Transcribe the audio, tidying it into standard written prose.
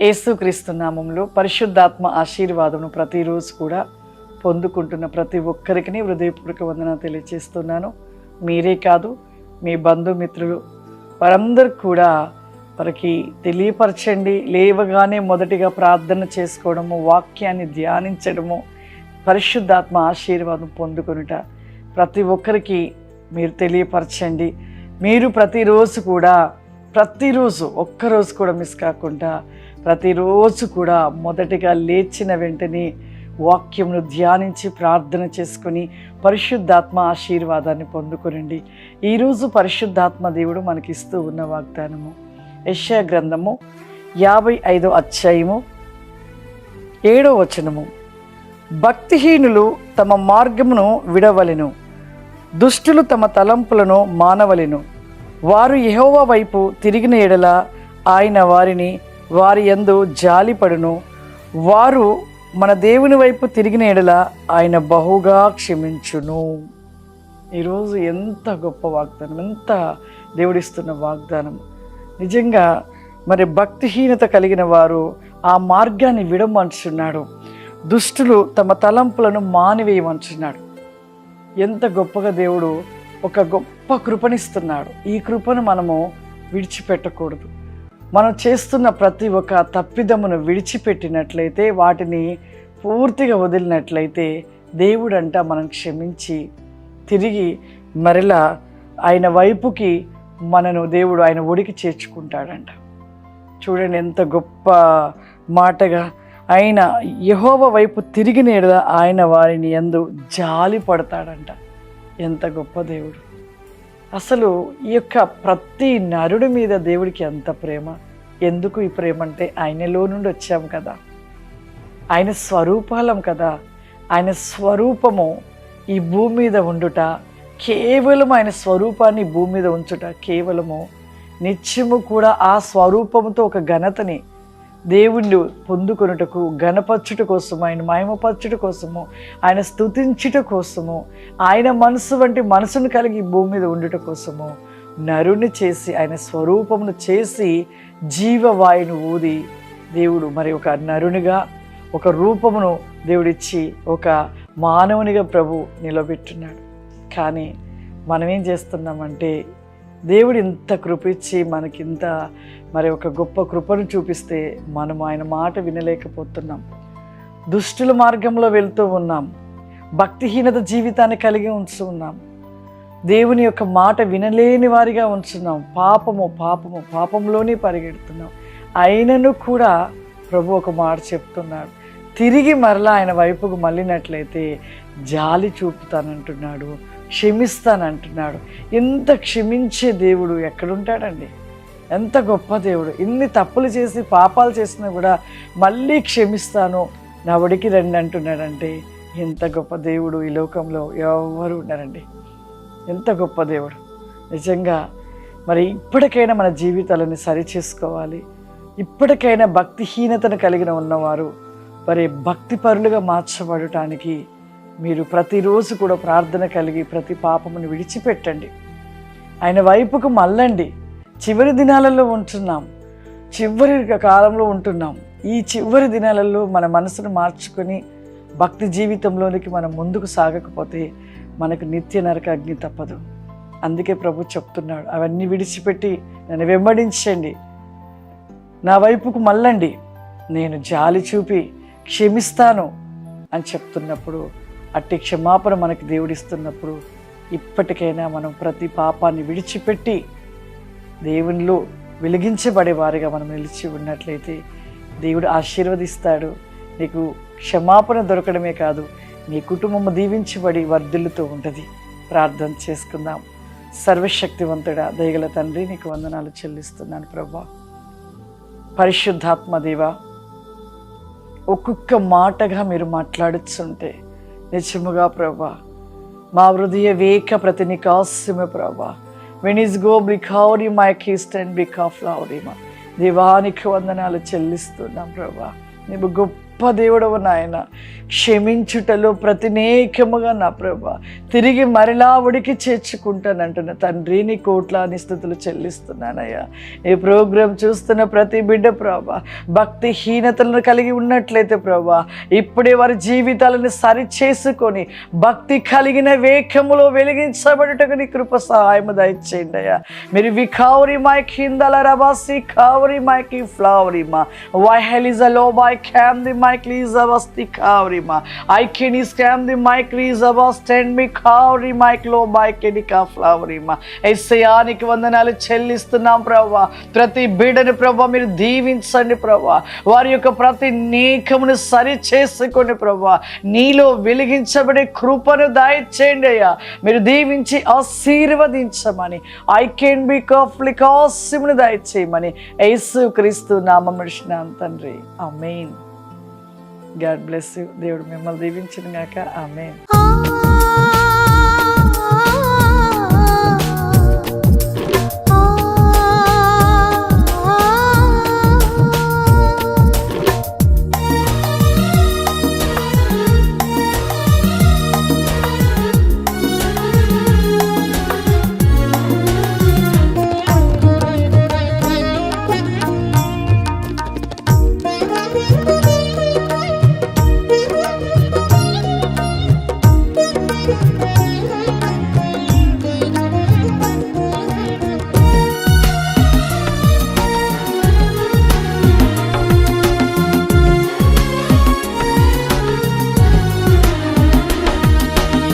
యేసుక్రీస్తు నామములో పరిశుద్ధాత్మ ఆశీర్వాదమును ప్రతిరోజు కూడా పొందుకుంటున్న ప్రతి ఒక్కరికి హృదయపూర్వక వందన తెలియజేస్తున్నాను. మీరే కాదు, మీ బంధుమిత్రులు వారందరూ కూడా వారికి తెలియపరచండి. లేవగానే మొదటిగా ప్రార్థన చేసుకోవడము, వాక్యాన్ని ధ్యానించడము, పరిశుద్ధాత్మ ఆశీర్వాదం పొందుకొనుట ప్రతి ఒక్కరికి మీరు తెలియపరచండి. మీరు ప్రతిరోజు ఒక్కరోజు కూడా మిస్ కాకుండా ప్రతిరోజు కూడా మొదటిగా లేచిన వెంటనే వాక్యమును ధ్యానించి ప్రార్థన చేసుకొని పరిశుద్ధాత్మ ఆశీర్వాదాన్ని పొందుకొనండి. ఈరోజు పరిశుద్ధాత్మ దేవుడు మనకిస్తూ ఉన్న వాగ్దానము యెషయా గ్రంథము 55వ అధ్యాయము 7వ వచనము. భక్తిహీనులు తమ మార్గమును విడవలెను, దుష్టులు తమ తలంపులను మానవలెను. వారు యెహోవా వైపు తిరిగిన ఎడల ఆయన వారి యందు జాలిపడును. వారు మన దేవుని వైపు తిరిగిన ఎడల ఆయన బహుగా క్షమించును. ఈరోజు ఎంత గొప్ప వాగ్దానం, ఎంత దేవుడిస్తున్న వాగ్దానం. నిజంగా మరి భక్తిహీనత కలిగిన వారు ఆ మార్గాన్ని విడమంటున్నాడు. దుష్టులు తమ తలంపులను మానివేయమంటున్నాడు. ఎంత గొప్పగా దేవుడు ఒక గొప్ప కృపనిస్తున్నాడు. ఈ కృపను మనము విడిచిపెట్టకూడదు. మనం చేస్తున్న ప్రతి ఒక్క తప్పిదమును విడిచిపెట్టినట్లయితే, వాటిని పూర్తిగా వదిలినట్లయితే దేవుడంట మనం క్షమించి తిరిగి మరలా ఆయన వైపుకి దేవుడు ఆయన ఒడికి చేర్చుకుంటాడంట. చూడండి ఎంత గొప్ప మాటగా, ఆయన యెహోవా వైపు తిరిగిన ఎడల ఆయన వారిని యందు జాలి పడతాడంట. ఎంత గొప్ప దేవుడు! అసలు ఈ యొక్క ప్రతి నరుడి మీద దేవుడికి ఎంత ప్రేమ. ఎందుకు ఈ ప్రేమ అంటే ఆయనలో నుండి వచ్చాము కదా, ఆయన స్వరూపాలం కదా. ఆయన స్వరూపము ఈ భూమి మీద ఉండుట, కేవలం ఆయన స్వరూపాన్ని భూమి మీద ఉంచుట, కేవలము నిత్యము కూడా ఆ స్వరూపముతో ఒక ఘనతని దేవుణ్ణి పొందుకొనుటకు, ఘనపరచుట కోసము, ఆయన మహిమపరచుట కోసము, ఆయన స్తుతించుట కోసము, ఆయన మనసు వంటి మనసును కలిగి భూమి మీద ఉండుట కోసము నరుని చేసి, ఆయన స్వరూపమును చేసి జీవవాయును ఊది దేవుడు మరి ఒక నరునిగా ఒక రూపమును దేవుడిచ్చి ఒక మానవునిగా ప్రభు నిలబెట్టున్నాడు. కానీ మనం ఏం చేస్తున్నామంటే, దేవుడు ఇంత కృపిచ్చి మనకింత మరి ఒక గొప్ప కృపను చూపిస్తే మనం ఆయన మాట వినలేకపోతున్నాం. దుష్టుల మార్గంలో వెళ్తూ ఉన్నాం, భక్తిహీనత జీవితాన్ని కలిగి ఉంచున్నాం, దేవుని యొక్క మాట వినలేని వారిగా ఉంచున్నాం, పాపంలోనే పరిగెడుతున్నాం. అయినను కూడా ప్రభు ఒక మాట చెప్తున్నాడు, తిరిగి మరలా ఆయన వైపుకు మళ్ళినట్లయితే జాలి చూపుతానంటున్నాడు, క్షమిస్తానంటున్నాడు. ఎంత క్షమించే దేవుడు ఎక్కడుంటాడండి? ఎంత గొప్ప దేవుడు! ఇన్ని తప్పులు చేసి పాపాలు చేసినా కూడా మళ్ళీ క్షమిస్తాను, నా ఒడికి రండి అంటున్నాడంటే ఎంత గొప్ప దేవుడు ఈ లోకంలో ఎవరు ఉన్నారండి. ఎంత గొప్ప దేవుడు! నిజంగా మరి ఇప్పటికైనా మన జీవితాలను సరిచేసుకోవాలి. ఇప్పటికైనా భక్తిహీనతను కలిగిన ఉన్నవారు మరి భక్తిపరులుగా మార్చబడటానికి మీరు ప్రతిరోజు కూడా ప్రార్థన కలిగి ప్రతి పాపమును విడిచిపెట్టండి, ఆయన వైపుకు మళ్ళండి. చివరి దినాలలో ఉంటున్నాం, చివరి కాలంలో ఉంటున్నాం. ఈ చివరి దినాలలో మన మనసును మార్చుకొని భక్తి జీవితంలోనికి మనం ముందుకు సాగకపోతే మనకు నిత్య నరక అగ్ని తప్పదు. అందుకే ప్రభు చెప్తున్నాడు, అవన్నీ విడిచిపెట్టి నన్ను వెంబడించండి, నా వైపుకు మళ్ళండి, నేను జాలి చూపి క్షమిస్తాను అని చెప్తున్నప్పుడు, అట్టి క్షమాపణ మనకి దేవుడిస్తున్నప్పుడు ఇప్పటికైనా మనం ప్రతి పాపాన్ని విడిచిపెట్టి దేవునిలో వెలిగించబడే వారిగా మనం నిలిచి ఉన్నట్లయితే దేవుడు ఆశీర్వదిస్తాడు. నీకు క్షమాపణ దొరకడమే కాదు, నీ కుటుంబము దీవించబడి వర్ధిల్లుతూ ఉంటుంది. ప్రార్థన చేసుకుందాం. సర్వశక్తివంతుడా, దయగల తండ్రి, నీకు వందనాలు చెల్లిస్తున్నాను ప్రభా. పరిశుద్ధాత్మ దేవా, ఒక్కొక్క మాటగా మీరు మాట్లాడుతుంటే నిజముగా ప్రభా మా హృదయ వేక ప్రతి నికాస్యమే ప్రభా. వెన్ ఈస్ గో బికారి మై కిస్ట్ అండ్ బికాఫ్ లౌరిమా. దేవానికి వందనాలు చెల్లిస్తున్నాం ప్రభా. నీవు గొప్ప దేవుడవు నాయన. క్షమించుటలో ప్రతినేకముగా నా ప్రభా తిరిగి మరలా ఉడికి చేర్చుకుంటానంటున్న తండ్రి, నీ కోట్లాని స్థుతులు చెల్లిస్తున్నానయ్యా. ఈ ప్రోగ్రాం చూస్తున్న ప్రతి బిడ్డ ప్రభా భక్తిహీనతలను కలిగి ఉన్నట్లయితే ప్రభా ఇప్పుడే వారి జీవితాలను సరిచేసుకొని భక్తి కలిగిన వేగములో వెలిగించబడుటకు నీ కృప సహాయము దయచేయండి అయ్యా. మీరు వికావరి మైక్ హిందల రబాసి కావరి మైక్ ఫ్లావరి మా వైహెలిజ లో బై క్యామ్ ది మైక్ లీజ వస్తి కావరి మా ఐ కెన్ స్కామ్ ది మైక్ లీజ బస్ స్టాండ్ మీ కావరి మైక్ లో బై కెనికా ఫ్లావరి మా యేసయ్యానికి వందనాలు చెల్లిస్తున్నాం ప్రభా. ప్రతి బిడ్డని ప్రభా మీరు దీవించండి ప్రభా. వారి యొక్క ప్రతి నీకమును సరి చేసుకొని ప్రభా నీలో వెలిగించబడే కృపను దయచేయండి అయ్యా. మీరు దీవించి ఆశీర్వదించమని ఐ కెన్ బి కాఫ్లికాసిమును దయచేయమని యేసు క్రీస్తు నామమున నడిచినాం తండ్రి. ఆమేన్. God bless you. దేవుడు మిమ్మల్ని దీవించును గాక. ఆమేన్.